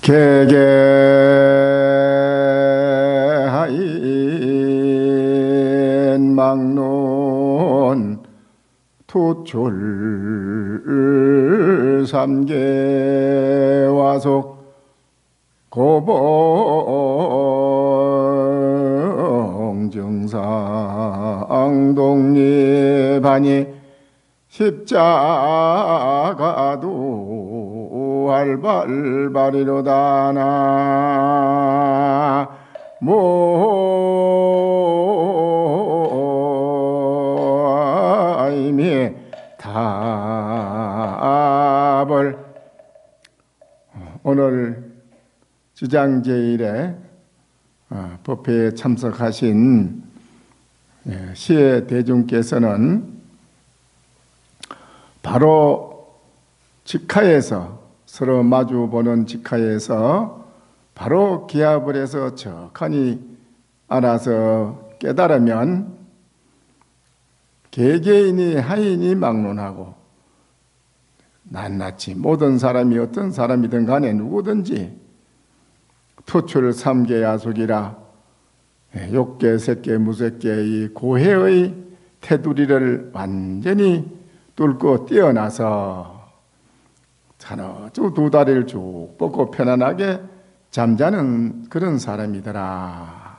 개개하인 막론 투출 삼계와속 고봉증상 독립하니 십자가도 할발발이로다 모임이 답을 오늘 주장제일에 법회에 참석하신 시의 대중께서는 바로 직하에서 서로 마주보는 직하에서 바로 기합을 해서 적하니 알아서 깨달으면 개개인이 하인이 막론하고 낱낱이 모든 사람이 어떤 사람이든 간에 누구든지 투출 삼계야속이라 욕계, 색계, 무색계 이 고해의 테두리를 완전히 뚫고 뛰어나서 자너주 두 다리를 쭉 뻗고 편안하게 잠자는 그런 사람이더라.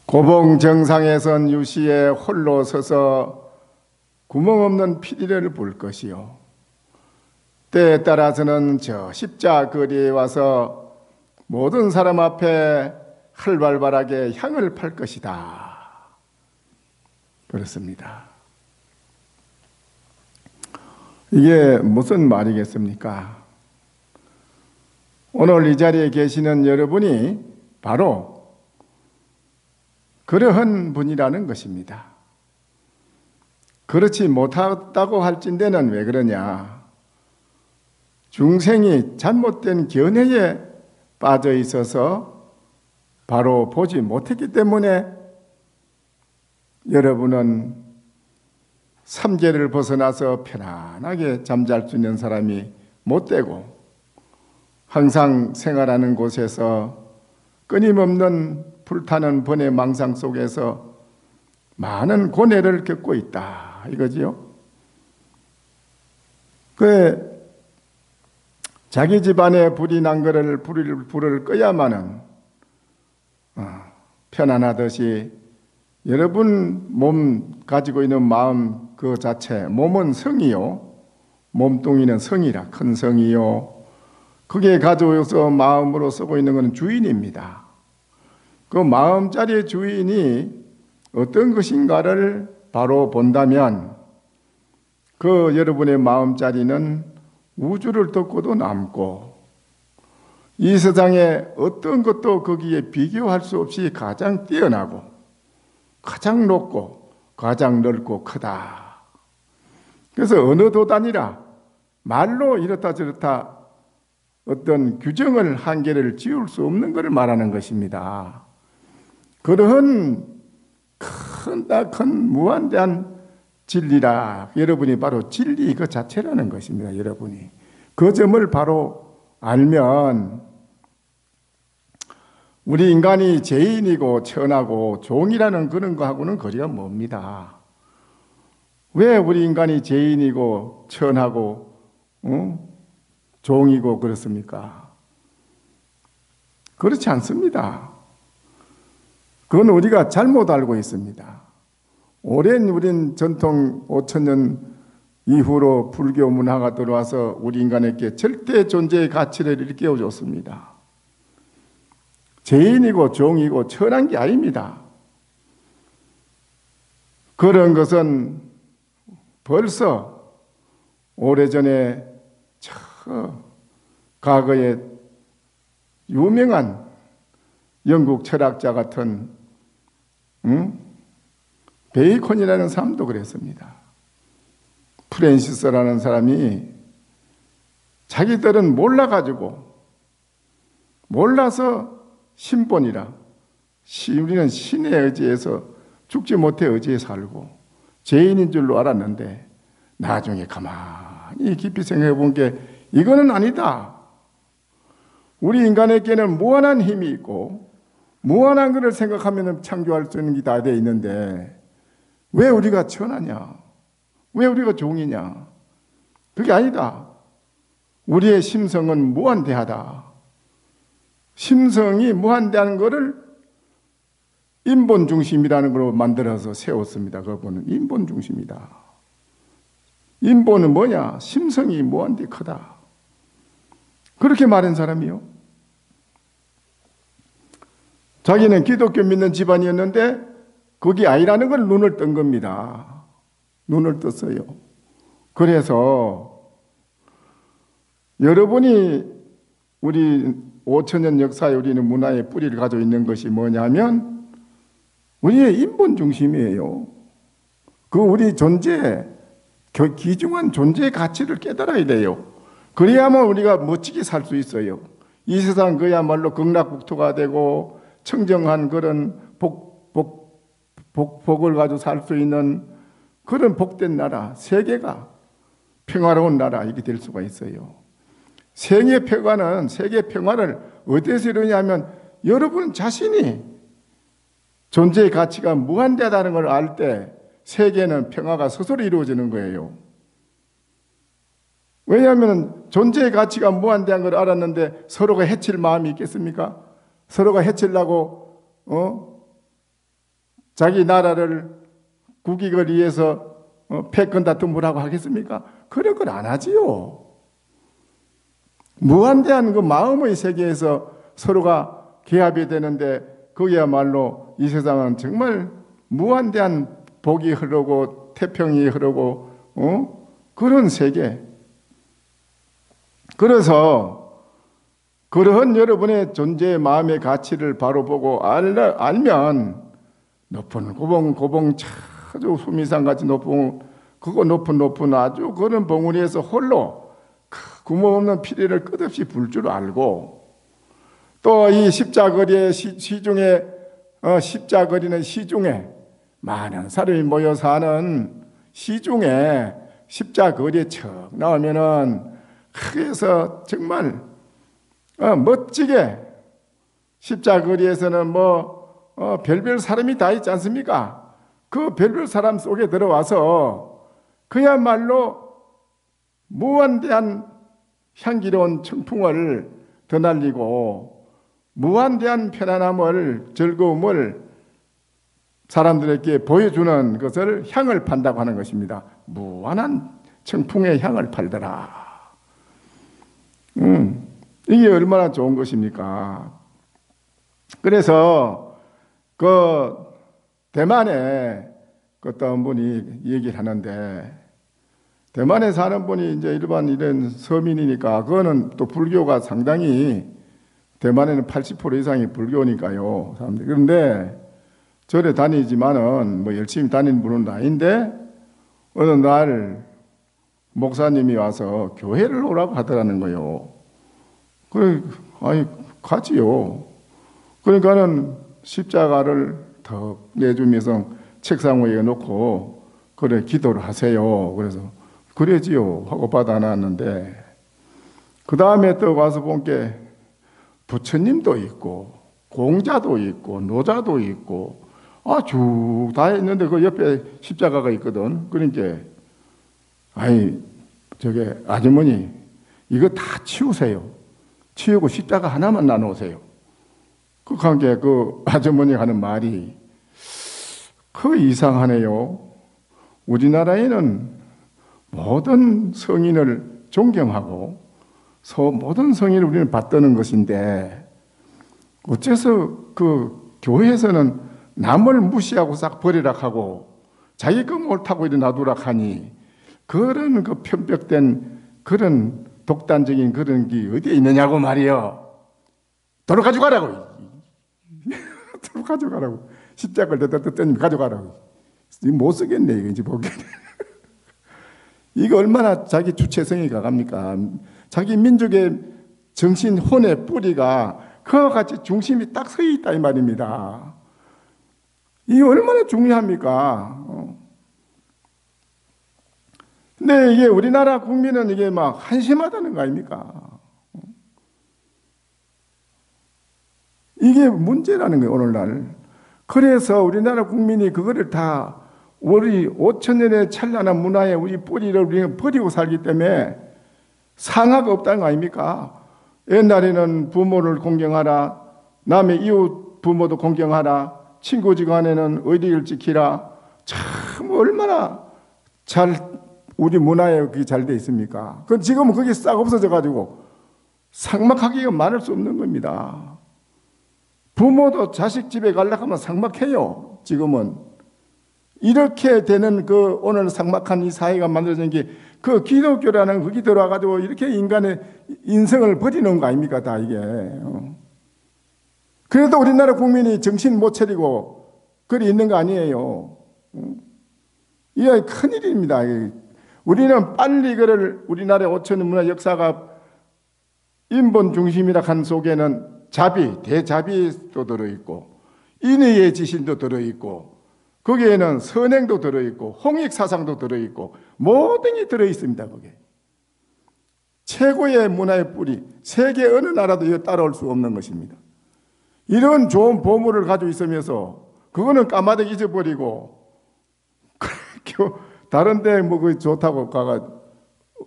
고봉정상에선 유시에 홀로 서서 구멍 없는 피리를 불 것이요 때에 따라서는 저 십자거리에 와서 모든 사람 앞에 활발하게 향을 팔 것이다. 그렇습니다. 이게 무슨 말이겠습니까? 오늘 이 자리에 계시는 여러분이 바로 그러한 분이라는 것입니다. 그렇지 못하다고 할진대는 왜 그러냐? 중생이 잘못된 견해에 빠져 있어서 바로 보지 못했기 때문에 여러분은 삼계를 벗어나서 편안하게 잠잘 수 있는 사람이 못 되고 항상 생활하는 곳에서 끊임없는 불타는 번뇌 망상 속에서 많은 고뇌를 겪고 있다 이거지요. 그 자기 집안에 불이 난 거를 불을 끄야만은 편안하듯이 여러분 몸 가지고 있는 마음 그 자체 몸은 성이요 몸뚱이는 성이라 큰 성이요 그게 가져오서 마음으로 쓰고 있는 것은 주인입니다. 그 마음자리의 주인이 어떤 것인가를 바로 본다면 그 여러분의 마음자리는 우주를 덮고도 남고 이 세상에 어떤 것도 거기에 비교할 수 없이 가장 뛰어나고 가장 높고 가장 넓고 크다. 그래서 어느 도단이라 말로 이렇다 저렇다 어떤 규정을 한계를 지울 수 없는 것을 말하는 것입니다. 그러한 큰 무한대한 진리라 여러분이 바로 진리 그 자체라는 것입니다. 여러분이 그 점을 바로 알면 우리 인간이 죄인이고 천하고 종이라는 그런 거하고는 거리가 멉니다. 왜 우리 인간이 죄인이고 천하고 종이고 그렇습니까? 그렇지 않습니다. 그건 우리가 잘못 알고 있습니다. 오랜 우린 전통 5,000년 이후로 불교 문화가 들어와서 우리 인간에게 절대 존재의 가치를 일깨워줬습니다. 죄인이고 종이고 천한 게 아닙니다. 그런 것은 벌써 오래전에 과거에 유명한 영국 철학자 같은 베이컨이라는 사람도 그랬습니다. 프랜시스라는 사람이 자기들은 몰라서 신본이라 우리는 신의 의지에서 죽지 못해 의지에 살고 죄인인 줄로 알았는데 나중에 가만히 깊이 생각해 본 게 이거는 아니다. 우리 인간에게는 무한한 힘이 있고 무한한 것을 생각하면 창조할 수 있는 게 다 되어 있는데 왜 우리가 천하냐? 왜 우리가 종이냐? 그게 아니다. 우리의 심성은 무한대하다. 심성이 무한대한 것을 인본 중심이라는 걸로 만들어서 세웠습니다. 그거는 인본 중심이다. 인본은 뭐냐? 심성이 무한대 크다. 그렇게 말한 사람이요. 자기는 기독교 믿는 집안이었는데 그게 아니라는 걸 눈을 뜬 겁니다. 눈을 떴어요. 그래서 여러분이 우리 5천년 역사에 우리는 문화의 뿌리를 가지고 있는 것이 뭐냐면 우리의 인본 중심이에요. 그 우리 존재, 귀중한 존재의 가치를 깨달아야 돼요. 그래야만 우리가 멋지게 살 수 있어요. 이 세상 그야말로 극락국토가 되고 청정한 그런 복을 가지고 살 수 있는 그런 복된 나라, 세계가 평화로운 나라 이렇게 될 수가 있어요. 세계 평화를 어디서 이루냐면 여러분 자신이 존재의 가치가 무한대하다는 걸 알 때 세계는 평화가 스스로 이루어지는 거예요. 왜냐하면 존재의 가치가 무한대한 걸 알았는데 서로가 해칠 마음이 있겠습니까? 서로가 해치려고 자기 나라를 국익을 위해서 패권 다툼을 하고 하겠습니까? 그런 걸 안 하지요. 무한대한 그 마음의 세계에서 서로가 개합이 되는데 그야말로 이 세상은 정말 무한대한 복이 흐르고 태평이 흐르고 그런 세계. 그래서 그러한 여러분의 존재의 마음의 가치를 바로 보고 알면 높은 고봉 아주 수미산같이 높은 그거 높은 아주 그런 봉우리에서 홀로 구멍 없는 피리를 끝없이 불 줄 알고 또 이 십자거리의 십자거리는 시중에 많은 사람이 모여 사는 시중에 십자거리에 척 나오면은 그래서 정말 멋지게 십자거리에서는 별별 사람이 다 있지 않습니까? 그 별별 사람 속에 들어와서 그야말로 무한대한 향기로운 청풍을 드날리고 무한대한 편안함을 즐거움을 사람들에게 보여주는 것을 향을 판다고 하는 것입니다. 무한한 청풍의 향을 팔더라. 이게 얼마나 좋은 것입니까? 그래서 그 대만에 어떤 분이 얘기를 하는데 대만에 사는 분이 이제 일반 이런 서민이니까 그거는 또 불교가 상당히 대만에는 80% 이상이 불교니까요. 사람들이. 그런데 절에 다니지만은 열심히 다니는 분은 아닌데 어느 날 목사님이 와서 교회를 오라고 하더라는 거예요. 그래, 가지요. 그러니까는 십자가를 더 내주면서 책상 위에 놓고 그래 기도를 하세요. 그래서 그래지요 하고 받아놨는데 그 다음에 또 와서 본 게 부처님도 있고 공자도 있고 노자도 있고 쭉 다 있는데 그 옆에 십자가가 있거든. 그러니까 저게 아주머니 이거 다 치우세요. 치우고 십자가 하나만 나누세요. 그 관계 그 아주머니가 하는 말이 이상하네요. 우리나라에는 모든 성인을 존경하고 모든 성인을 우리는 받드는 것인데 어째서 그 교회에서는 남을 무시하고 싹 버리라 하고 자기 거 옳다고 이래 놔두라 하니 그런 그 편벽된 그런 독단적인 그런 게 어디에 있느냐고 말이요. 도로 가져가라고. 도로 가져가라고. 십자가를 뜯더니 가져가라고. 못 쓰겠네 이거 이제 보기에는. 이거 얼마나 자기 주체성이 강합니까? 자기 민족의 정신 혼의 뿌리가 그와 같이 중심이 딱 서 있다 이 말입니다. 이게 얼마나 중요합니까? 근데 이게 우리나라 국민은 이게 막 한심하다는 거 아닙니까? 이게 문제라는 거예요, 오늘날. 그래서 우리나라 국민이 그거를 다 우리 5,000년의 찬란한 문화의 우리 뿌리를 우리가 버리고 살기 때문에 상하가 없다는 거 아닙니까? 옛날에는 부모를 공경하라, 남의 이웃 부모도 공경하라, 친구지간에는 의리를 지키라. 참 얼마나 우리 문화에 그게 잘 돼 있습니까? 그건 지금은 그게 싹 없어져 가지고 삭막하기가 많을 수 없는 겁니다. 부모도 자식 집에 가려고 하면 삭막해요. 지금은 이렇게 되는 그 오늘 삭막한 이 사회가 만들어진 게 그 기독교라는 그게 들어와가지고 이렇게 인간의 인성을 버리는 거 아닙니까? 다 이게. 그래도 우리나라 국민이 정신 못 차리고 그리 있는 거 아니에요. 이게 큰일입니다. 우리는 빨리 그를 우리나라의 5,000년 문화 역사가 인본 중심이라 한 속에는 자비, 대자비도 들어있고 인의의 지신도 들어있고 거기에는 선행도 들어있고 홍익사상도 들어있고 모든 게 들어있습니다. 거기에. 최고의 문화의 뿌리, 세계 어느 나라도 이거 따라올 수 없는 것입니다. 이런 좋은 보물을 가지고 있으면서 그거는 까마득 잊어버리고 다른 데 뭐 그 좋다고 가가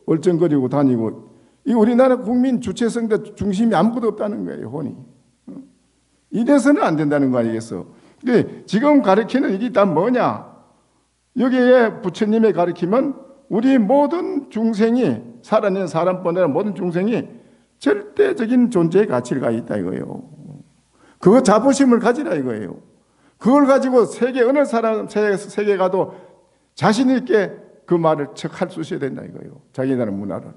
얼쩡거리고 다니고 이 우리나라 국민 주체성대 중심이 아무것도 없다는 거예요. 혼이. 이래서는 안 된다는 거 아니겠어? 지금 가르치는 이게 다 뭐냐? 여기에 부처님의 가르침은 우리 모든 중생이 살아있는 사람뿐 아니라 모든 중생이 절대적인 존재의 가치를 가지고 있다 이거예요. 그 자부심을 가지라 이거예요. 그걸 가지고 세계 어느 사람 세계 가도 자신 있게 그 말을 척할 수 있어야 된다 이거예요. 자기나라 문화를.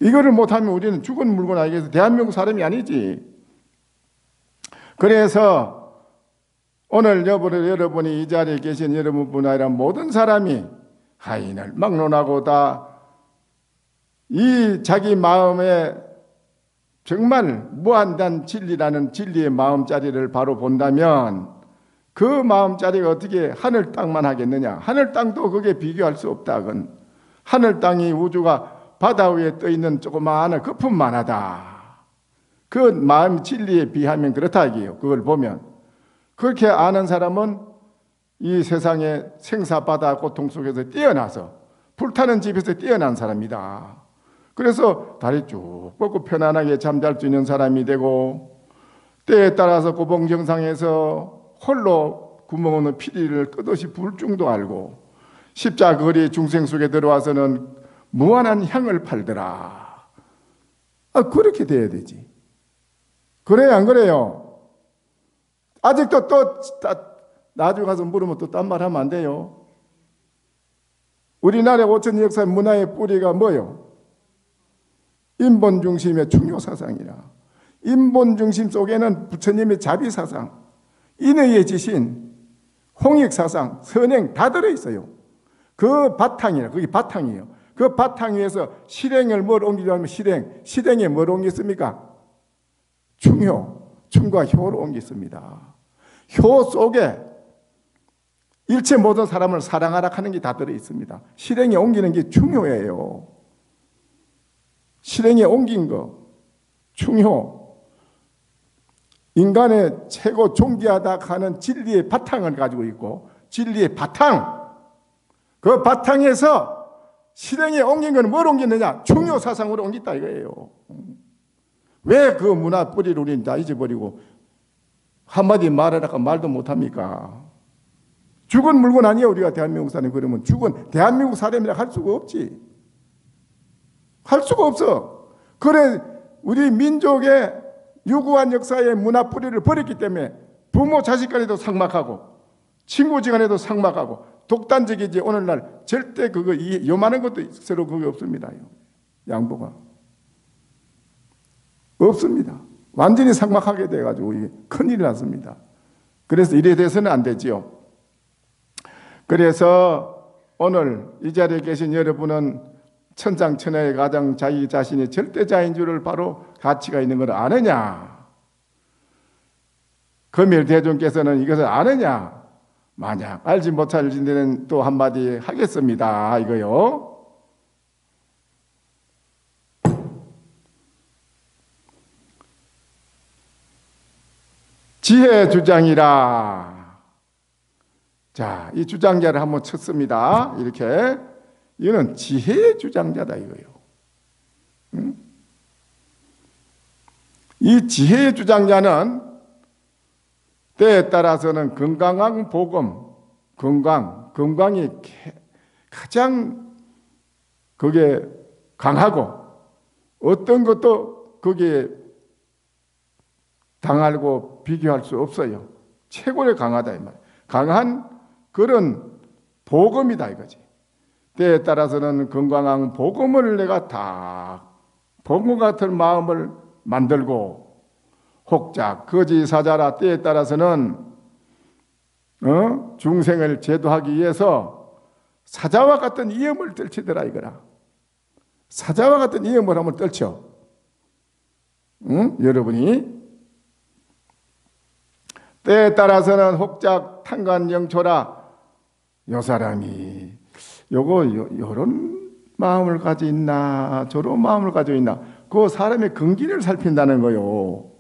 이거를 못하면 우리는 죽은 물건 아니겠어? 대한민국 사람이 아니지. 그래서 오늘 여러분이 이 자리에 계신 여러분뿐 아니라 모든 사람이 하인을 막론하고 다 이 자기 마음에 정말 무한한 진리라는 진리의 마음자리를 바로 본다면 그 마음자리가 어떻게 하늘 땅만 하겠느냐? 하늘 땅도 그게 비교할 수 없다. 그건 하늘 땅이 우주가 바다 위에 떠 있는 조그마한 거품만 하다. 그 마음 진리에 비하면 그렇다 이게요. 그걸 보면 그렇게 아는 사람은 이 세상의 생사바다 고통 속에서 뛰어나서 불타는 집에서 뛰어난 사람이다. 그래서 다리 쭉 뻗고 편안하게 잠잘 수 있는 사람이 되고 때에 따라서 고봉정상에서 홀로 구멍 없는 피리를 끝없이 불 줄도 알고 십자 거리 중생 속에 들어와서는 무한한 향을 팔더라. 그렇게 돼야 되지. 그래요, 안 그래요? 아직도 또 나중에 가서 물으면 또 딴 말 하면 안 돼요. 우리나라 5,000년 역사의 문화의 뿌리가 뭐예요? 인본 중심의 충효 사상이라. 인본 중심 속에는 부처님의 자비 사상, 인의의 지신, 홍익 사상, 선행 다 들어있어요. 그 바탕이라, 그게 바탕이에요. 그 바탕 위에서 실행을 뭘 옮기자면 실행에 뭘 옮겼습니까? 충효, 충과 효를 옮겼습니다. 효 속에 일체 모든 사람을 사랑하라 하는 게 다 들어있습니다. 실행에 옮기는 게 충효예요. 실행에 옮긴 거, 충효. 인간의 최고 존귀하다 하는 진리의 바탕을 가지고 있고 진리의 바탕, 그 바탕에서 실행에 옮긴 건 뭘 옮겼느냐? 충효 사상으로 옮겼다 이거예요. 왜 그 문화 뿌리를 우리는 다 잊어버리고 한마디 말하라고 말도 못합니까? 죽은 물건 아니에요. 우리가 대한민국 사람. 그러면 죽은 대한민국 사람이라 할 수가 없지. 할 수가 없어. 그래 우리 민족의 유구한 역사의 문화 뿌리를 버렸기 때문에 부모 자식 간에도 삭막하고 친구지간에도 삭막하고 독단적이지. 오늘날 절대 그거 요만한 것도 서로 그게 없습니다. 양보가 없습니다. 완전히 삭막하게 돼가지고 이게 큰일이 났습니다. 그래서 이래 돼서는 안 되지요. 그래서 오늘 이 자리에 계신 여러분은 천상천하의 가장 자기 자신이 절대자인 줄을 바로 가치가 있는 걸 아느냐? 금일 대중께서는 이것을 아느냐? 만약 알지 못할 일인데는 또 한마디 하겠습니다. 이거요. 지혜 주장이라. 자, 이 주장자를 한번 쳤습니다. 이렇게. 이거는 지혜의 주장자다 이거요. 응? 이 지혜의 주장자는 때에 따라서는 건강한 복음, 건강이 가장 그게 강하고 어떤 것도 거기에 당하고 비교할 수 없어요. 최고로 강하다 이 말. 강한 그런 복음이다 이거지. 때에 따라서는 건강한 복음을 내가 다 복음 같은 마음을 만들고 혹자 거지 사자라 때에 따라서는 중생을 제도하기 위해서 사자와 같은 위험을 떨치더라 이거라. 사자와 같은 위험을 한번 떨쳐. 여러분이 때에 따라서는 혹작 탕간영초라. 요 사람이 요런 마음을 가지고 있나 저런 마음을 가지고 있나 그 사람의 근기를 살핀다는 거요.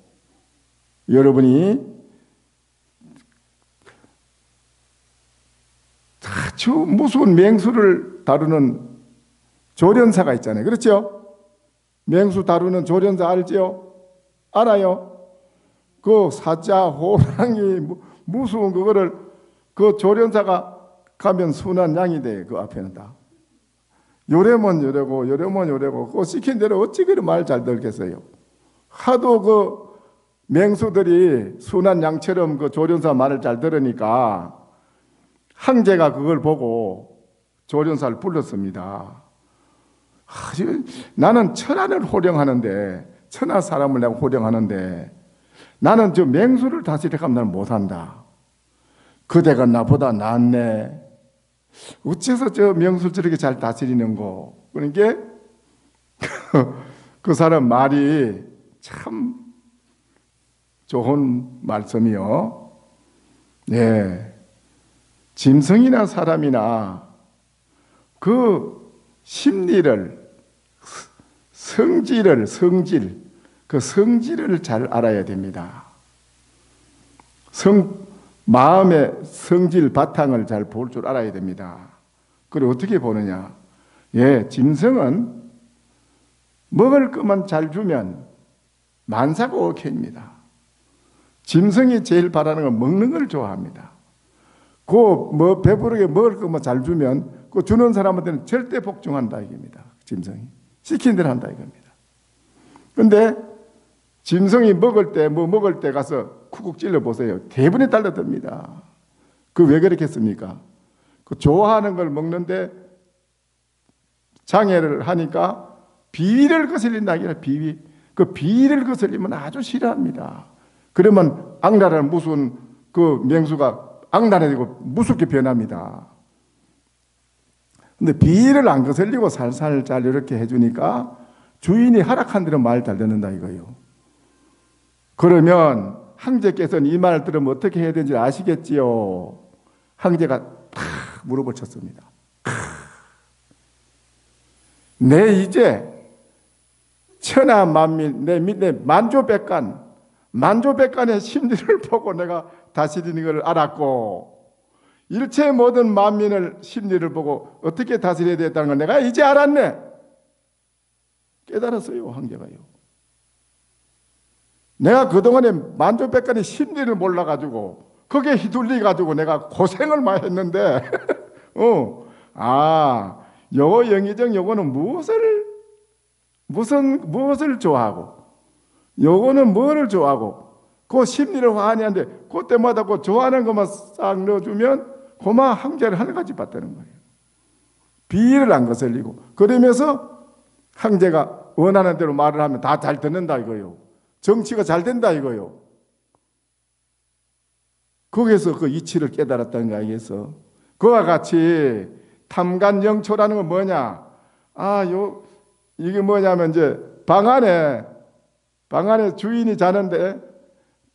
여러분이 아주 무서운 맹수를 다루는 조련사가 있잖아요. 그렇죠? 맹수 다루는 조련사 알지요? 알아요? 그 사자, 호랑이 무서운 그거를 그 조련사가 가면 순한 양이 돼. 그 앞에는 다. 요래면 요래고 요래면 요래고 그 시킨 대로 어찌 그리 말 잘 들겠어요. 하도 그 맹수들이 순한 양처럼 그 조련사 말을 잘 들으니까 황제가 그걸 보고 조련사를 불렀습니다. 나는 천하를 호령하는데 천하 사람을 내가 호령하는데 나는 저 맹수를 다스리려면 나는 못한다. 그대가 나보다 낫네. 어째서 저 맹수를 저렇게 잘 다스리는 거. 그러니까 그 사람 말이 참 좋은 말씀이요. 네. 짐승이나 사람이나 그 심리를 성질을 그 성질을 잘 알아야 됩니다. 마음의 성질 바탕을 잘 볼 줄 알아야 됩니다. 그리고 어떻게 보느냐? 예, 짐승은 먹을 것만 잘 주면 만사가 오케이입니다. 짐승이 제일 바라는 건 먹는 걸 좋아합니다. 배부르게 먹을 것만 잘 주면 그 주는 사람한테는 절대 복종한다 이겁니다. 짐승이 시킨 대로 한다 이겁니다. 근데 짐승이 먹을 때 가서 쿡쿡 찔러 보세요. 대부분이 달라듭니다. 그 왜 그렇겠습니까? 그 좋아하는 걸 먹는데 장애를 하니까 비위를 거슬린다 이게 비위. 그 비위를 거슬리면 아주 싫어합니다. 그러면 악랄한 무슨 그 맹수가 악랄해지고 무섭게 변합니다. 근데 비위를 안 거슬리고 살살 잘 이렇게 해주니까 주인이 허락한 대로 말 잘 듣는다 이거예요. 그러면 황제께서는 이 말을 들으면 어떻게 해야 되는지 아시겠지요? 황제가 탁 무릎을 쳤습니다. 내 이제 천하 만민, 내 만조백관의 심리를 보고 내가 다스리는 걸 알았고 일체 모든 만민을 심리를 보고 어떻게 다스려야 되겠다는 걸 내가 이제 알았네. 깨달았어요, 황제가요. 내가 그동안에 만조백관의 심리를 몰라가지고 거기에 휘둘리가지고 내가 고생을 많이 했는데 요 영의정 요거는 무엇을 좋아하고 요거는 뭐를 좋아하고 그 심리를 화하는데 그때마다 그 좋아하는 것만 싹 넣어주면 그만 황제를 하늘같이 받다는 거예요. 비위를 안 거슬리고 그러면서 황제가 원하는 대로 말을 하면 다 잘 듣는다 이거예요. 정치가 잘 된다 이거요. 거기서 그 이치를 깨달았다는 거 알겠어? 그와 같이 탐관영초라는 건 뭐냐? 이게 뭐냐면 이제 방 안에 주인이 자는데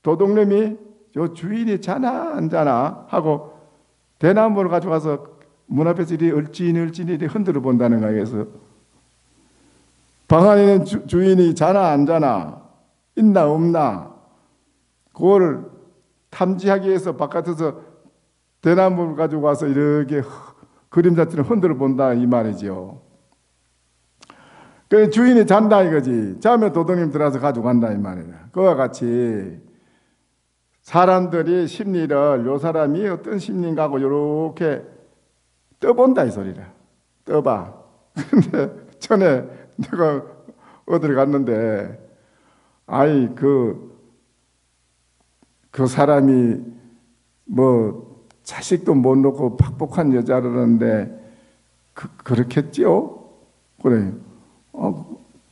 도둑놈이 저 주인이 자나 안 자나 하고 대나무를 가져가서 문 앞에서 이리 얼찐얼찐 이리 흔들어 본다는 거예요. 그래서 방 안에 있는 주인이 자나 안 자나, 있나 없나, 그거를 탐지하기 위해서 바깥에서 대나무를 가지고 와서 이렇게 그림자처럼 흔들어 본다 이 말이죠. 그 주인이 잔다 이거지. 자면 도둑님 들어와서 가져간다 이 말이야. 그와 같이 사람들이 심리를 요 사람이 어떤 심리인가 하고 이렇게 떠본다 이 소리라. 떠봐. 근데 전에 내가 어디를 갔는데 아이 그 사람이 뭐 자식도 못 놓고 팍팍한 여자라는데 그렇겠지요? 그래.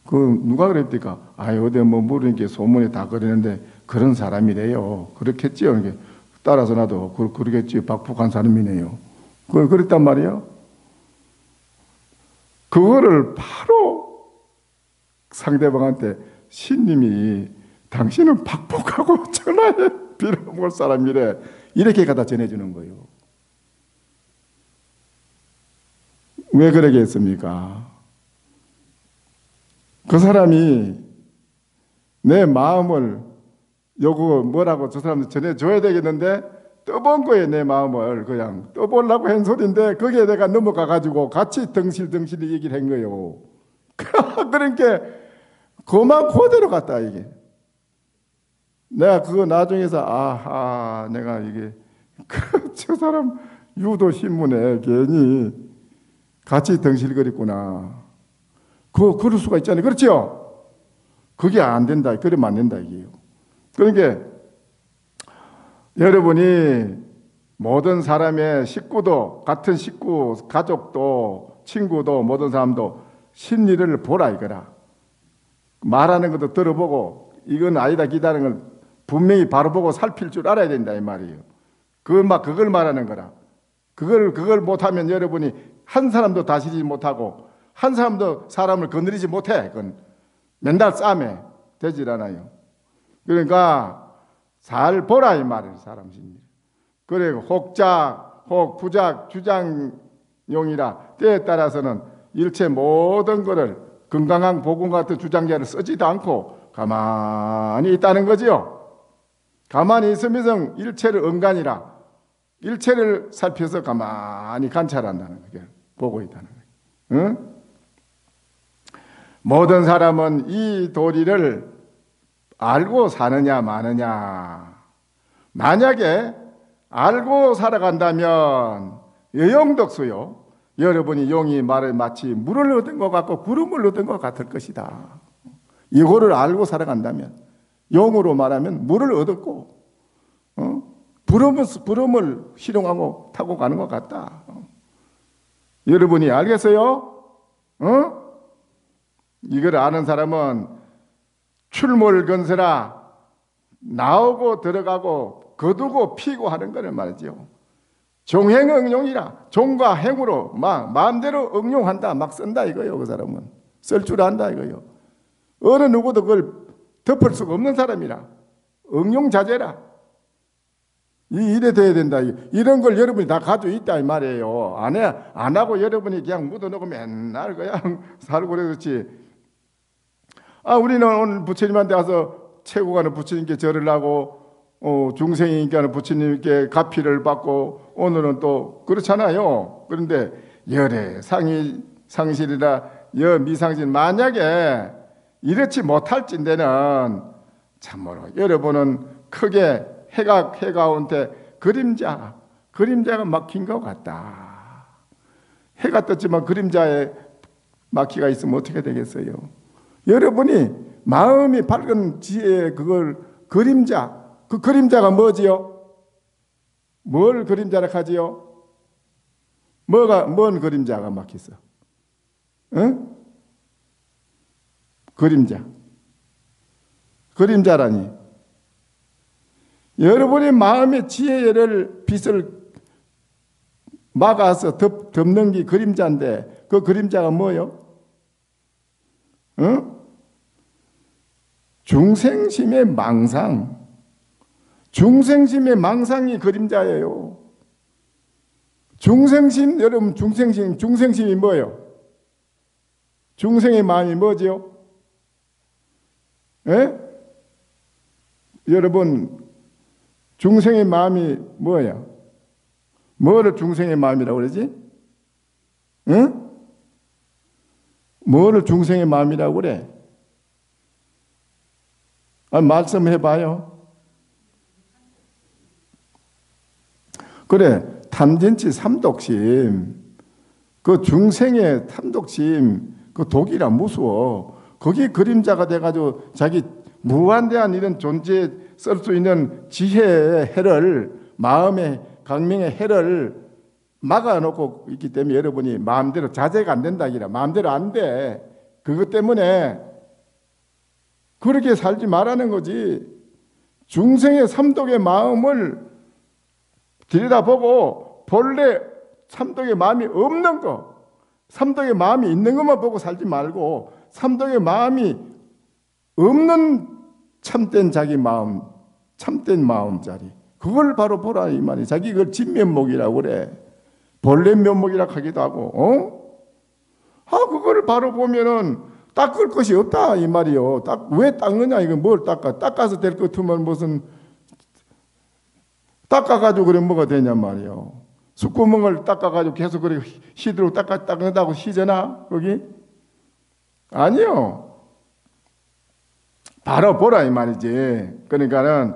그 누가 그랬니까? 어디 뭐 모르는 게 소문이 다 그러는데 그런 사람이래요. 그렇겠지요? 이게 따라서 나도 그러겠지. 박복한 사람이네요. 그랬단 말이에요. 그거를 바로 상대방한테 신님이 당신은 박복하고 천하에 빌어먹을 사람이래. 이렇게 갖다 전해주는 거예요. 왜 그러겠습니까? 그 사람이 내 마음을 요거 뭐라고 저 사람한테 전해줘야 되겠는데 떠본 거예요. 내 마음을 그냥 떠보려고 한 소리인데 거기에 내가 넘어가가지고 같이 덩실덩실 얘기를 한 거예요. 그러니까 그만 그대로 갔다 이게. 내가 그거 나중에서 아하 내가 이게 저 사람 유도 신문에 괜히 같이 덩실거렸구나. 그럴 수가 있잖아요. 그렇죠? 그게 안 된다. 그러면 안 된다 이게요. 그러니까 여러분이 모든 사람의 식구도 같은 식구 가족도 친구도 모든 사람도 심리를 보라 이거라. 말하는 것도 들어보고 이건 아니다 기다는 걸 분명히 바로 보고 살필 줄 알아야 된다 이 말이에요. 그걸 말하는 거라. 그걸 못하면 여러분이 한 사람도 다스리지 못하고 한 사람도 사람을 거느리지 못해. 그건 맨날 싸매 되질 않아요. 그러니까 잘 보라 이 말이에요. 사람 심리. 그래 혹작, 혹부작, 주장용이라 때에 따라서는 일체 모든 것을 건강한 복음 같은 주장자를 쓰지도 않고 가만히 있다는 거지요. 가만히 있으면서 일체를 은간이라 일체를 살펴서 가만히 관찰한다는 거예요. 보고 있다는 거예요. 응? 모든 사람은 이 도리를 알고 사느냐 마느냐. 만약에 알고 살아간다면 여용덕수요. 여러분이 용이 말을 마치 물을 얻은 것 같고 구름을 얻은 것 같을 것이다. 이거를 알고 살아간다면 용으로 말하면 물을 얻었고 부름을 실용하고 타고 가는 것 같다. 여러분이 알겠어요? 이걸 아는 사람은 출몰건설아 나오고 들어가고 거두고 피고 하는 거를 말이죠. 종행응용이라 종과 행으로 막 마음대로 응용한다 막 쓴다 이거요. 그 사람은 쓸 줄 안다 이거요. 어느 누구도 그걸 덮을 수가 없는 사람이라 응용자재라. 이래 돼야 된다. 이런 걸 여러분이 다 가지고 있다 이 말이에요. 안 하고 여러분이 그냥 묻어놓고 맨날 그냥 살고 그랬지. 우리는 오늘 부처님한테 와서 최고가는 부처님께 절을 하고 중생이니까 부처님께 가피를 받고 오늘은 또 그렇잖아요. 그런데 열애 상실이라 여미상실 만약에 이렇지 못할진대는 참으로 여러분은 크게 해가 가운데 그림자가 막힌 것 같다. 해가 떴지만 그림자에 막히가 있으면 어떻게 되겠어요? 여러분이 마음이 밝은 지혜의 그걸 그림자, 그 그림자가 뭐지요? 뭘 그림자라 하지요? 뭔 그림자가 막혔어? 응? 그림자라니. 여러분의 마음의 지혜를 빛을 막아서 덮는 게 그림자인데 그 그림자가 뭐요? 응? 중생심의 망상. 중생심의 망상이 그림자예요. 중생심, 여러분 중생심이 뭐예요? 중생의 마음이 뭐지요? 예? 여러분 중생의 마음이 뭐야? 뭐를 중생의 마음이라고 그러지? 응? 뭐를 중생의 마음이라고 그래? 말씀해봐요. 그래, 탐진치 삼독심. 그 중생의 탐독심, 그 독이라 무서워. 거기 그림자가 돼가지고 자기 무한대한 이런 존재에 쓸 수 있는 지혜의 해를, 마음의 강명의 해를 막아놓고 있기 때문에 여러분이 마음대로 자제가 안 된다기라. 마음대로 안 돼. 그것 때문에 그렇게 살지 말라는 거지. 중생의 삼독의 마음을 들여다보고 본래 삼독의 마음이 없는 거, 삼독의 마음이 있는 것만 보고 살지 말고 삼독의 마음이 없는 참된 자기 마음, 참된 마음짜리 그걸 바로 보라 이 말이. 자기 그걸 진면목이라고 그래. 본래 면목이라고 하기도 하고, 그거를 바로 보면은 닦을 것이 없다 이 말이요. 왜 닦느냐 이거. 뭘 닦아서 될 것 같으면 무슨 닦아가지고 그래 뭐가 되냐 말이요. 숯구멍을 닦아가지고 계속 그래 시드로 닦는다고 시잖아 거기? 아니요. 바로 보라 이 말이지. 그러니까는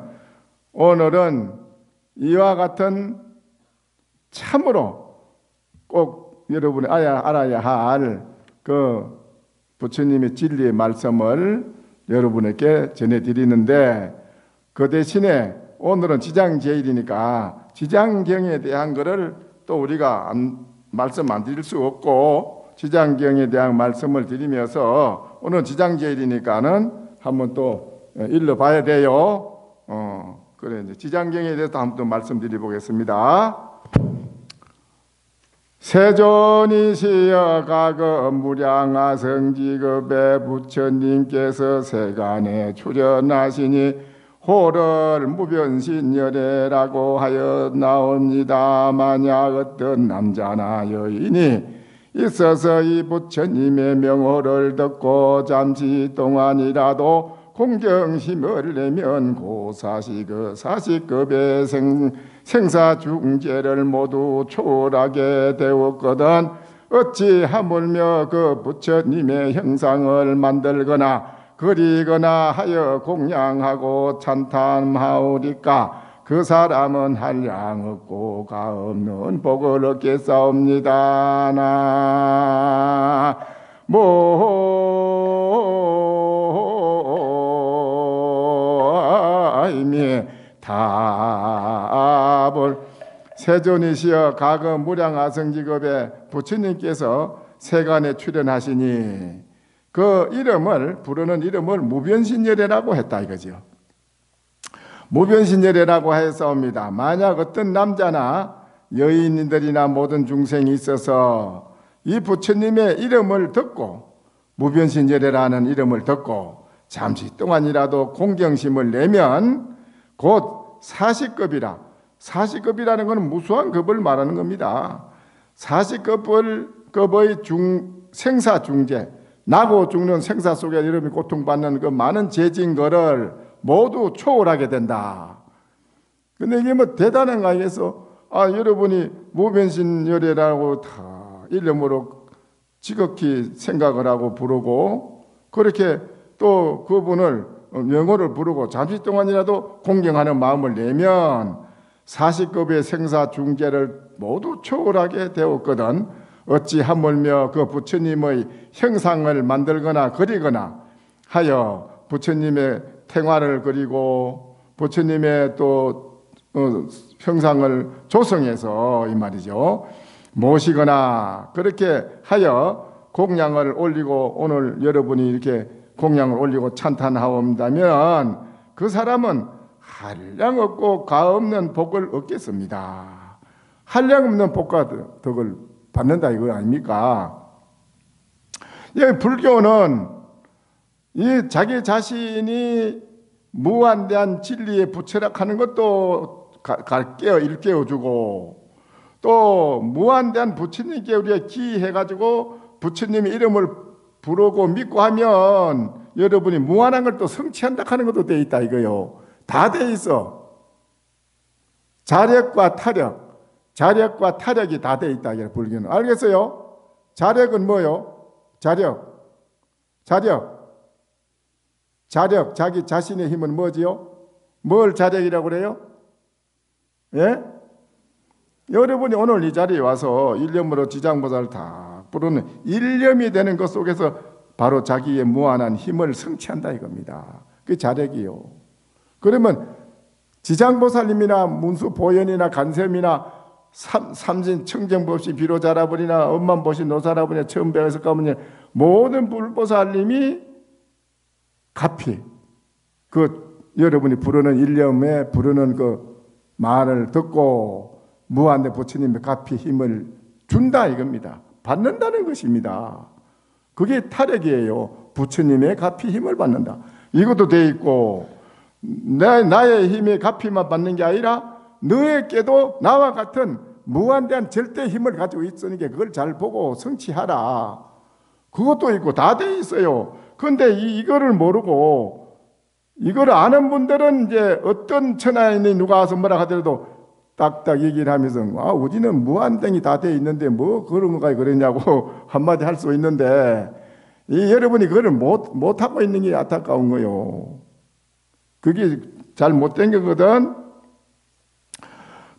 오늘은 이와 같은 참으로 꼭 여러분이 알아야 할 그 부처님의 진리의 말씀을 여러분에게 전해드리는데, 그 대신에 오늘은 지장제일이니까 지장경에 대한 거를 또 우리가 말씀 안 드릴 수 없고, 지장경에 대한 말씀을 드리면서 오늘 지장제일이니까는 한번 또 읽어봐야 돼요. 그래 이제 지장경에 대해서 한번 또 말씀드려보겠습니다. 세존이시여 가거 무량하성지급의 부처님께서 세간에 출현하시니 호를 무변신열애라고 하여 나옵니다. 만약 어떤 남자나 여인이 있어서 이 부처님의 명호를 듣고 잠시 동안이라도 공경심을 내면 사시급의 생사중재를 모두 초월하게 되었거든. 어찌 하물며 그 부처님의 형상을 만들거나 그리거나 하여 공양하고 찬탄하오리까. 그 사람은 한량 없고 가없는 복을 얻겠사옵니다. 나모아이미 답을. 세존이시여 가거 무량아성지급에 부처님께서 세간에 출현하시니 그 이름을 부르는 이름을 무변신열애라고 했다 이거죠. 무변신열애라고 하였사옵니다. 만약 어떤 남자나 여인들이나 모든 중생이 있어서 이 부처님의 이름을 듣고 무변신열애라는 이름을 듣고 잠시 동안이라도 공경심을 내면 곧 사시급이라. 사시급이라는 것은 무수한 급을 말하는 겁니다. 사시급의 생사중재, 나고 죽는 생사 속에 여러분이 고통받는 그 많은 죄진거를 모두 초월하게 된다. 근데 이게 뭐 대단한 거 아니겠어? 여러분이 무변신열애라고 다 이름으로 지극히 생각을 하고 부르고 그렇게 또 그분을 명호를 부르고 잠시 동안이라도 공경하는 마음을 내면 사시급의 생사중재를 모두 초월하게 되었거든. 어찌 하물며 그 부처님의 형상을 만들거나 그리거나 하여 부처님의 태화를 그리고 부처님의 또 형상을 조성해서 이 말이죠 모시거나 그렇게 하여 공양을 올리고 오늘 여러분이 이렇게 공양을 올리고 찬탄하온다면 그 사람은 한량 없고 가없는 복을 얻겠습니다. 한량 없는 복과 덕을 받는다 이거 아닙니까? 불교는 이 자기 자신이 무한대한 진리에 부처락하는 것도 일깨워주고 또 무한대한 부처님께 우리가 기해가지고 부처님의 이름을 부르고 믿고 하면 여러분이 무한한 걸 또 성취한다 하는 것도 돼 있다 이거요. 다 돼 있어. 자력과 타력, 자력과 타력이 다 돼 있다 이게 불교는. 알겠어요? 자력은 뭐요? 자력, 자기 자신의 힘은 뭐지요? 뭘 자력이라고 그래요? 예? 여러분이 오늘 이 자리에 와서 일념으로 지장보살을 다 부르는 일념이 되는 것 속에서 바로 자기의 무한한 힘을 성취한다 이겁니다. 그게 자력이요. 그러면 지장보살님이나 문수보현이나 간샘이나 삼신 청정법시 비로자라버리나 엄만보시 노사라버리나 처음배에서 가면 모든 불보살님이 가피 여러분이 부르는 일념에 부르는 그 말을 듣고 무한대 부처님의 가피 힘을 준다 이겁니다. 받는다는 것입니다. 그게 타력이에요. 부처님의 가피 힘을 받는다. 이것도 돼 있고 나의 힘의 가피만 받는 게 아니라 너에게도 나와 같은 무한대한 절대 힘을 가지고 있으니까 그걸 잘 보고 성취하라. 그것도 있고 다 돼 있어요. 그런데 이거를 모르고 이걸 아는 분들은 이제 어떤 천하에 있는 누가 와서 뭐라 하더라도 딱딱 얘기를 하면서 우리는 무한등이 다 돼 있는데 뭐 그런 거가 그러냐고 한마디 할 수 있는데 여러분이 그걸 못하고 있는 게 안타까운 거요. 그게 잘 못된 거거든.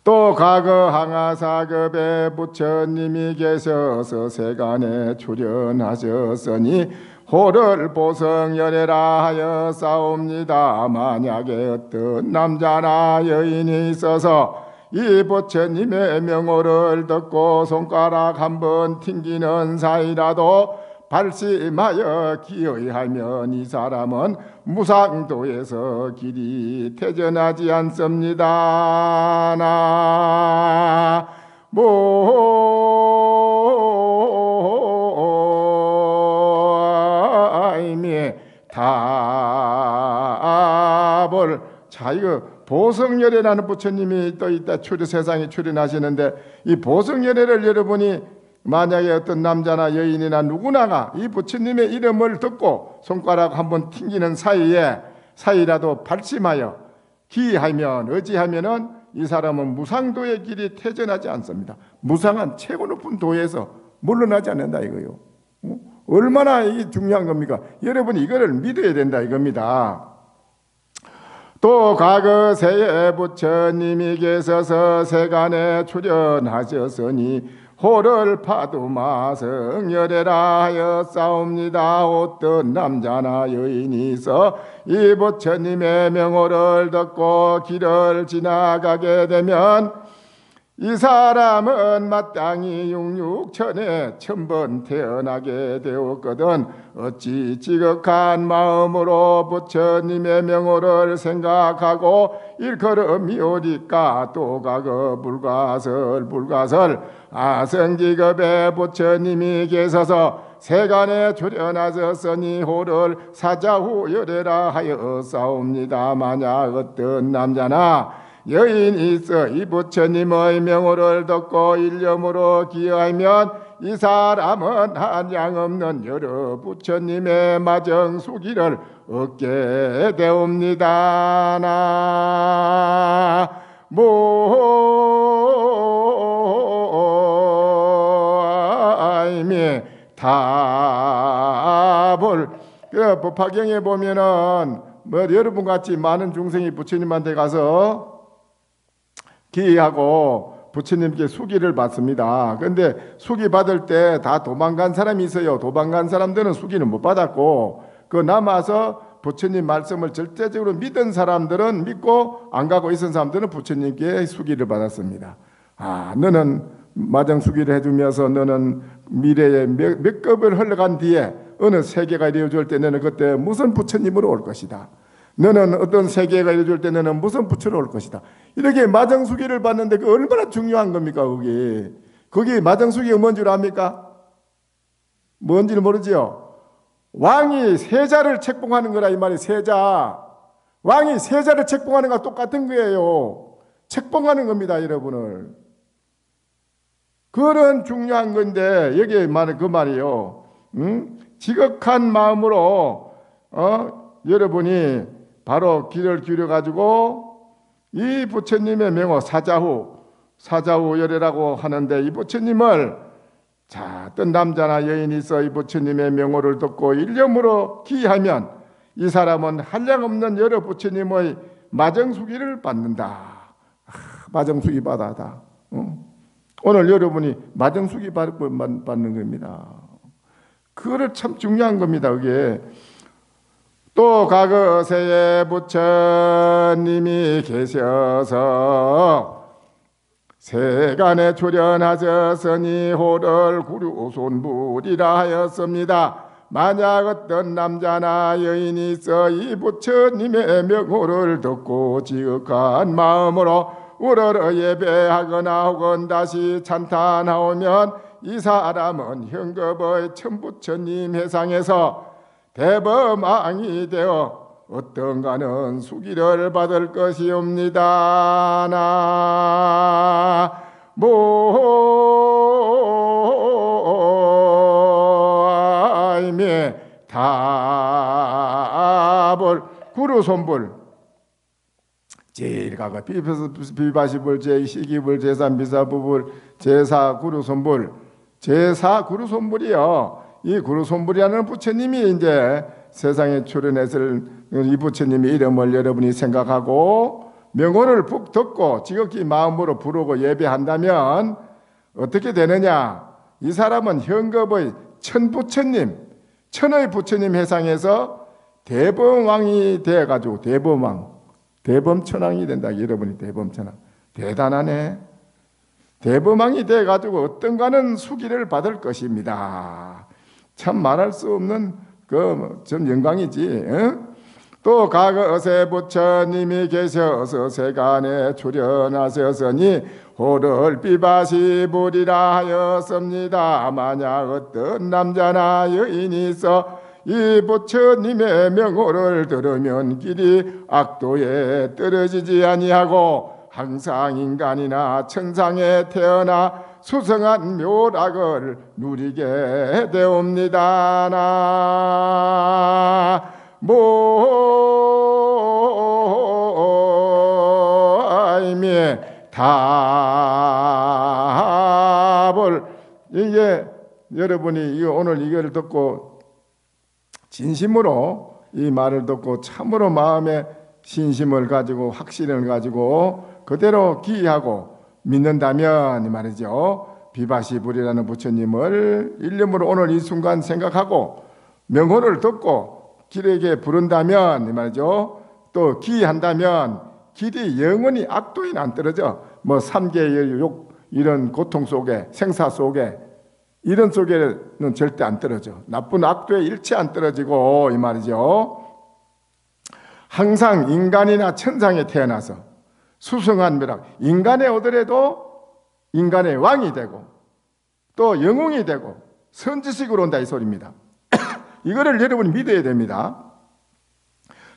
또 과거 항아사급에 부처님이 계셔서 세간에 출연하셨으니 호를 보성열애라 하여 싸웁니다. 만약에 어떤 남자나 여인이 있어서 이 부처님의 명호를 듣고 손가락 한번 튕기는 사이라도 발심하여 기의하면 이 사람은 무상도에서 길이 퇴전하지 않습니다. 나모아이미 답을 자 이거 보성열애라는 부처님이 또 있다 세상에 출연하시는데 이 보성열애를 여러분이 만약에 어떤 남자나 여인이나 누구나가 이 부처님의 이름을 듣고 손가락 한번 튕기는 사이라도 발심하여 기하면 어찌하면은 이 사람은 무상도의 길이 퇴전하지 않습니다. 무상한 최고 높은 도에서 물러나지 않는다 이거요. 얼마나 이게 중요한 겁니까? 여러분이 이거를 믿어야 된다 이겁니다. 또 과거 세에 부처님이 계셔서 세간에 출연하셨으니 호를 파두마성열애라 하여 싸웁니다. 어떤 남자나 여인이 있어 이 부처님의 명호를 듣고 길을 지나가게 되면 이 사람은 마땅히 6,6천에 1,000번 태어나게 되었거든 어찌 지극한 마음으로 부처님의 명호를 생각하고 일걸음이 오리까. 또 가거 불가설 아성기급에 부처님이 계셔서 세간에 출연하셨으니 호를 사자후열애라 하여 싸웁니다. 만약 어떤 남자나 여인이 있어 이 부처님의 명호를 듣고 일념으로 기하면 이 사람은 한량 없는 여러 부처님의 마정수기를 얻게 되옵니다. 나모아이미 답을 법화경에 보면은 여러분 같이 많은 중생이 부처님한테 가서 기하고 부처님께 수기를 받습니다. 그런데 수기 받을 때 다 도망간 사람이 있어요. 도망간 사람들은 수기는 못 받았고 그 남아서 부처님 말씀을 절대적으로 믿은 사람들은 믿고 안 가고 있은 사람들은 부처님께 수기를 받았습니다. 너는 마정 수기를 해주면서 너는 미래에 몇 급을 흘러간 뒤에 어느 세계가 이루어질 때 너는 그때 무슨 부처님으로 올 것이다. 너는 어떤 세계가 이루어질 때 너는 무슨 부처로 올 것이다. 이렇게 마정수기를 받는데 그 얼마나 중요한 겁니까 그게. 그게 마정수기가 뭔 줄 압니까? 뭔지를 모르지요. 왕이 세자를 책봉하는 거라 이 말이. 세자. 왕이 세자를 책봉하는 거와 똑같은 거예요. 책봉하는 겁니다 여러분을. 그런 중요한 건데 여기에 말은 그 말이요. 지극한 마음으로 여러분이 바로 귀를 기울여 가지고 이 부처님의 명호 사자후열애라고 하는데, 이 부처님을 어떤 남자나 여인이 있어 이 부처님의 명호를 듣고 일념으로 기하면 이 사람은 한량없는 여러 부처님의 마정수기를 받는다. 마정수기 받아다. 오늘 여러분이 마정수기 받는 겁니다. 그거를 참 중요한 겁니다. 그게 또 과거세에 부처님이 계셔서 세간에 출연하셨으니 호를 구류손불이라 하였습니다. 만약 어떤 남자나 여인이 있어 이 부처님의 명호를 듣고 지극한 마음으로 우러러 예배하거나 혹은 다시 찬탄하오면 이 사람은 현급의 천부처님 해상에서 대범왕이 되어 어떤가는 수기를 받을 것이옵니다. 나모아이미 답을 구루손불 제일가가 비바시불 제시기불 제삼비사부불 제사구루손불 제사구루손불이요. 이 구루손불이라는 부처님이 이제 세상에 출연했을 이 부처님의 이름을 여러분이 생각하고 명호를 푹 듣고 지극히 마음으로 부르고 예배한다면 어떻게 되느냐? 이 사람은 현급의 천부처님, 천의 부처님 해상에서 대범왕이 되어가지고 대범천왕이 된다. 여러분이 대범천왕 대단하네. 대범왕이 되어가지고 어떤가는 수기를 받을 것입니다. 참 말할 수 없는 좀 영광이지. 또 과거세 부처님이 계셔서 세간에 출연하셨으니 호를 비바시불이라 하였습니다. 만약 어떤 남자나 여인이 있어 이 부처님의 명호를 들으면 길이 악도에 떨어지지 아니하고 항상 인간이나 천상에 태어나 수성한 묘락을 누리게 되옵니다. 나모아이미 답을 이게 여러분이 오늘 이걸 듣고 진심으로 이 말을 듣고 참으로 마음에 신심을 가지고 확신을 가지고 그대로 기하고 믿는다면 이 말이죠. 비바시불이라는 부처님을 일념으로 오늘 이 순간 생각하고 명호를 듣고 길에게 부른다면 이 말이죠. 또 기한다면 길이 영원히 악도에 안 떨어져. 뭐 삼계의 욕 이런 고통 속에 생사 속에 이런 속에는 절대 안 떨어져. 나쁜 악도에 일체 안 떨어지고 이 말이죠. 항상 인간이나 천상에 태어나서 수승한 묘락, 인간에 오더라도 인간의 왕이 되고 또 영웅이 되고 선지식으로 온다 이 소리입니다. 이거를 여러분이 믿어야 됩니다.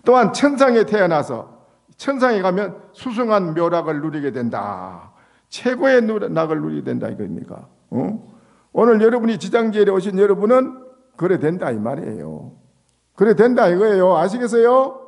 또한 천상에 태어나서 천상에 가면 수승한 묘락을 누리게 된다. 최고의 낙을 누리게 된다 이겁니까? 오늘 여러분이 지장지엘에 오신 여러분은 그래 된다 이 말이에요. 그래 된다 이거예요. 아시겠어요?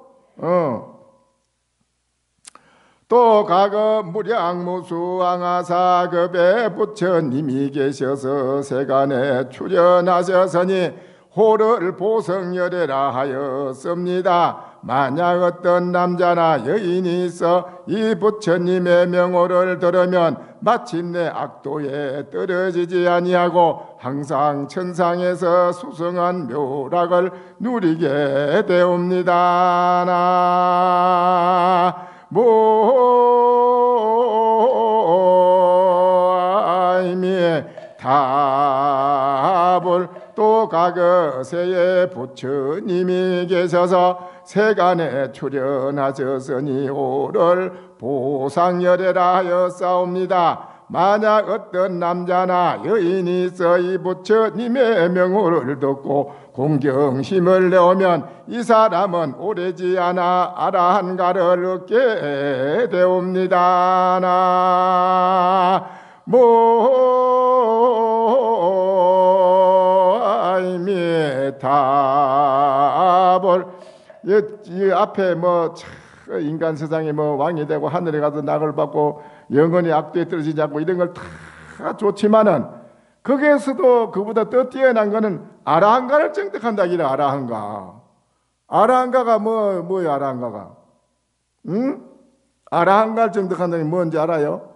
또 과거 무량무수왕하사급에 부처님이 계셔서 세간에 출연하셨으니 호를 보성열애라 하였습니다. 만약 어떤 남자나 여인이 있어 이 부처님의 명호를 들으면 마침내 악도에 떨어지지 아니하고 항상 천상에서 수성한 묘락을 누리게 되옵니다. 모아이미 답을 또 과거세에 부처님이 계셔서 세간에 출연하셨으니 호를 보상열애라 하였사옵니다. 만약 어떤 남자나 여인이 있어 이 부처님의 명호를 듣고 공경심을 내오면 이 사람은 오래지 않아 아라한가를 얻게 되옵니다. 모임이다볼 이 앞에 뭐 인간 세상에 뭐 왕이 되고 하늘에 가서 낙을 받고 영원히 악도에 떨어지지 않고 이런 걸 다 좋지만은 거기에서도 그보다 더 뛰어난 거는 아라한가를 정득한다. 이래 아라한가. 아라한가가 뭐야 아라한가가? 응? 아라한가를 정득한다는 게 뭔지 알아요?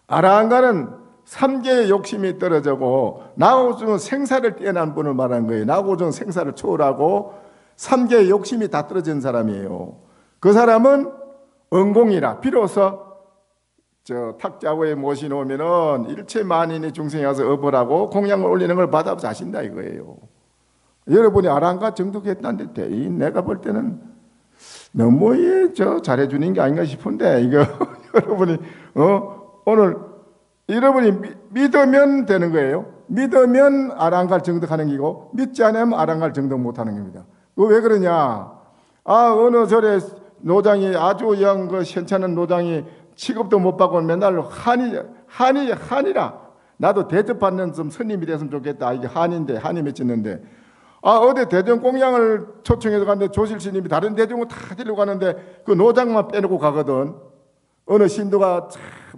아라한가는 3개의 욕심이 떨어지고 나고증은 생사를 뛰어난 분을 말하는 거예요. 나고증은 생사를 초월하고 3개의 욕심이 다 떨어진 사람이에요. 그 사람은 은공이라 비로소 저 탁자고에 모시놓으면은 일체 만인의 중생이 와서 업을 공양을 올리는 걸 받아 자신다 이거예요. 여러분이 아라한가 정독했다는데 내가 볼 때는 너무 잘해주는 게 아닌가 싶은데 이거 여러분이 오늘 여러분이 믿으면 되는 거예요. 믿으면 아라한가를 정독하는 거고 믿지 않으면 아라한가를 정독 못하는 겁니다. 왜 그러냐? 어느 절에 노장이 아주 그 현찮은 노장이 취급도 못 받고 맨날 한이라 나도 대접받는 좀 스님이 됐으면 좋겠다. 이게 한인데 한이 맺혔는데 어디 대중 공양을 초청해서 갔는데 조실 스님이 다른 대중은 다 데리고 가는데 그 노장만 빼놓고 가거든. 어느 신도가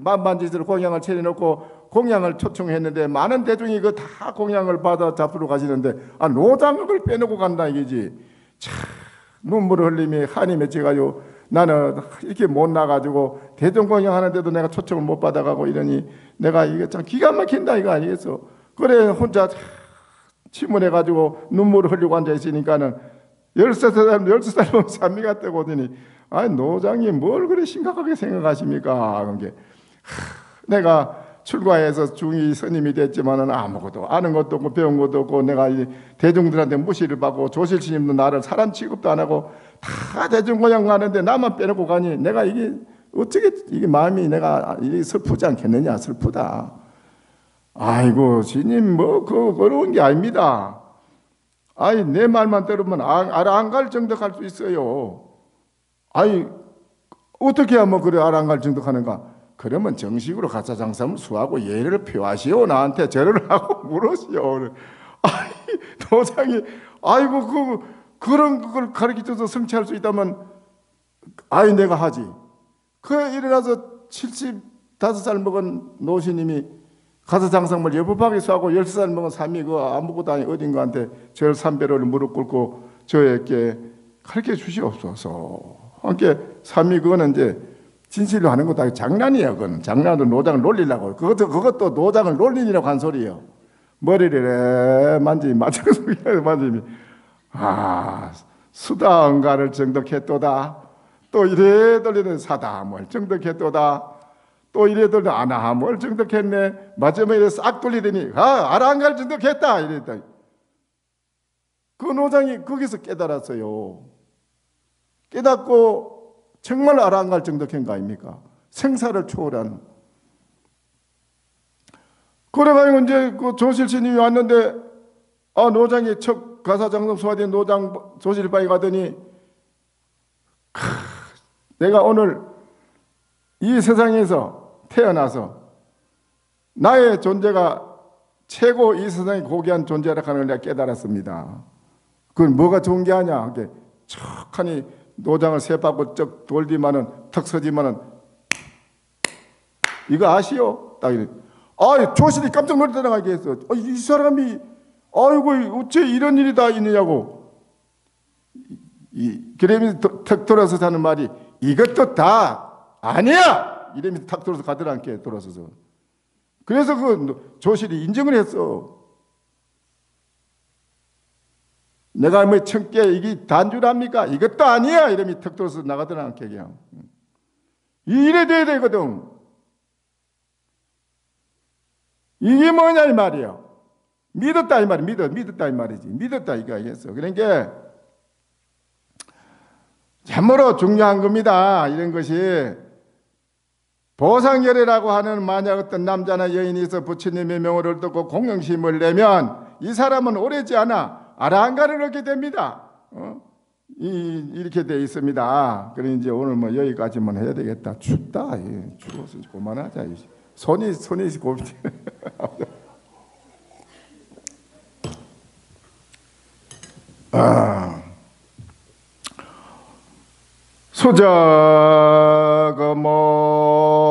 만반짓으로 공양을 차려놓고 공양을 초청했는데 많은 대중이 그 다 공양을 받아 잡수러 가시는데 노장을 빼놓고 간다 이거지. 참 눈물을 흘리며 한이 맺혀가지고 나는 이렇게 못 나가지고 대중 공양하는데도 내가 초청을 못 받아가고 이러니 내가 이게 참 기가 막힌다 이거 아니겠어. 그래 혼자 침울해가지고 눈물을 흘리고 앉아있으니까는 13살 산미가 뜨고 오더니 노장이 뭘 그래 심각하게 생각하십니까? 그게 내가 출가해서 중이 스님이 됐지만은 아무것도 아는 것도 없고 배운 것도 없고 내가 대중들한테 무시를 받고 조실 스님도 나를 사람 취급도 안 하고 다 대중공양 가는데 나만 빼놓고 가니 내가 이게 어떻게 이게 마음이 내가 이게 슬프지 않겠느냐. 슬프다. 아이고 스님 그 어려운 게 아닙니다. 내 말만 들으면 아라한가를 정독할 수 있어요. 어떻게 하면 그래 아라한가를 정독하는가? 그러면 정식으로 가짜장삼을 수하고 예를 표하시오. 나한테 절을 하고 물으시오. 도장이 그런 걸 가르쳐줘서 성취할 수 있다면 내가 하지. 일어나서 75살 먹은 노시님이 가짜장삼을 여법하게 수하고 10살 먹은 삼이 아무것도 아닌 어딘가한테 절 3배를 무릎 꿇고 저에게 가르쳐 주시옵소서. 함께 삼이 그거는 이제 진실로 하는 것도 아니고 장난이에요. 그건 장난으로 노장을 놀리려고. 그것도 노장을 놀리라고 한 소리예요. 머리를 만지면 만지면 수다언가를 정독했도다. 또 이래 돌리는 사다함을 정독했도다. 또 이래 돌리는 아나함을 정독했네. 마지막에 싹 돌리더니 아라한가를 정독했다 이랬다. 그 노장이 거기서 깨달았어요. 깨닫고 정말 아라한가를 정독한 거 아닙니까? 생사를 초월한. 그래가지고 이제 그 조실 스님이 왔는데 노장이 첫 가사장성 소화된 노장 조실방에 가더니 내가 오늘 이 세상에서 태어나서 나의 존재가 최고 이 세상에 고귀한 존재라 하는 걸 내가 깨달았습니다. 그건 뭐가 좋은 게 아니야. 척하니 노장을 세 바퀴 쩍 돌디만은 턱 서지만은 이거 아시오? 딱 이래. 조실이 깜짝 놀라다가 이게 했어. 이 사람이 어째 이런 일이 다 있느냐고. 그러면서 턱 돌아서 하는 말이 이것도 다 아니야. 이러면서 탁 돌아서 가더란께 돌아서서. 그래서 그 조실이 인정을 했어. 내가 뭐 천께 이게 단주랍니까? 이것도 아니야. 이러면 턱 돌아서 나가더라. 그냥. 이래 돼야 되거든. 이게 뭐냐 이 말이야. 믿었다 이 말이 믿었다 이 말이지. 믿었다 이거 알겠어. 그러니까 참으로 중요한 겁니다. 이런 것이 보상결례라고 하는 만약 어떤 남자나 여인이 있어 부처님의 명호를 듣고 공경심을 내면 이 사람은 오래지 않아 아라한가를 얻게 됩니다. 이렇게 돼 있습니다. 그래 이제 오늘 뭐 여기까지만 해야 되겠다. 춥다. 추워서 그만하자. 손이 곱지. 수저그 뭐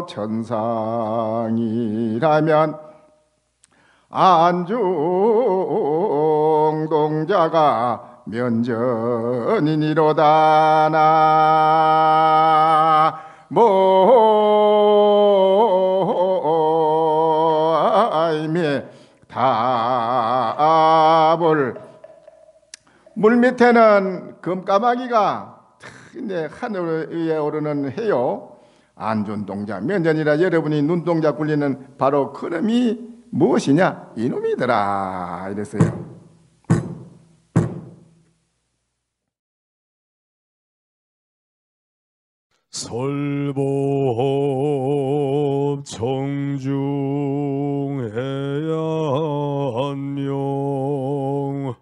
천상이라면 안중동자가 면전이니로다 나모임에 답을 물 밑에는 금까마귀가 하늘 위에 오르는 해요. 안중동자 면전이라 여러분이 눈동자 굴리는 바로 그놈이 무엇이냐? 이놈이더라 이랬어요. 설법 청중해야 한명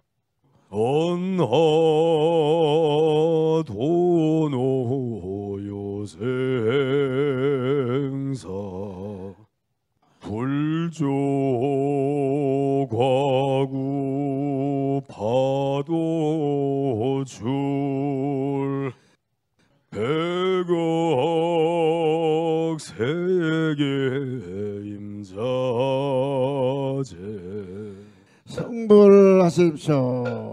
언하도노요생사 불조과구 파도줄 백억 세계 임자제 성불하십시오.